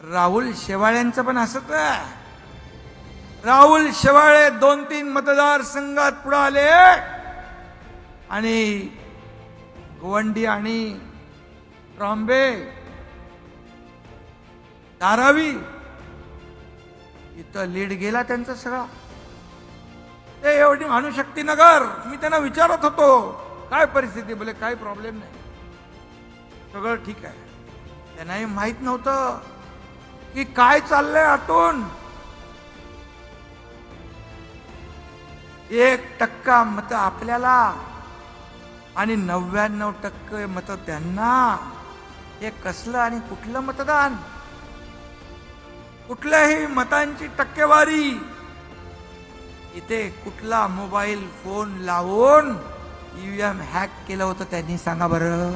राहुल शेवाळ्यांचं पण असत. राहुल शेवाळे 2-3 मतदारसंघात पुढे आले आणि गोवंडी आणि ट्रॉम्बे, धारावी इथं लीड गेला त्यांचा सगळा. ते एवढी अणुशक्ती नगर, मी त्यांना विचारत होतो काय परिस्थिती, बोले काही प्रॉब्लेम नाही, सगळं ठीक आहे. त्यांनाही माहित नव्हतं की काय चाललंय आतून. 1% मत आपल्याला आणि 99% मत त्यांना. हे कसलं आणि कुठलं मतदान, कुठल्याही मतांची टक्केवारी. इथे कुठला मोबाईल फोन लावून ईव्हीएम हॅक केलं होतं त्यांनी, सांगा बरं.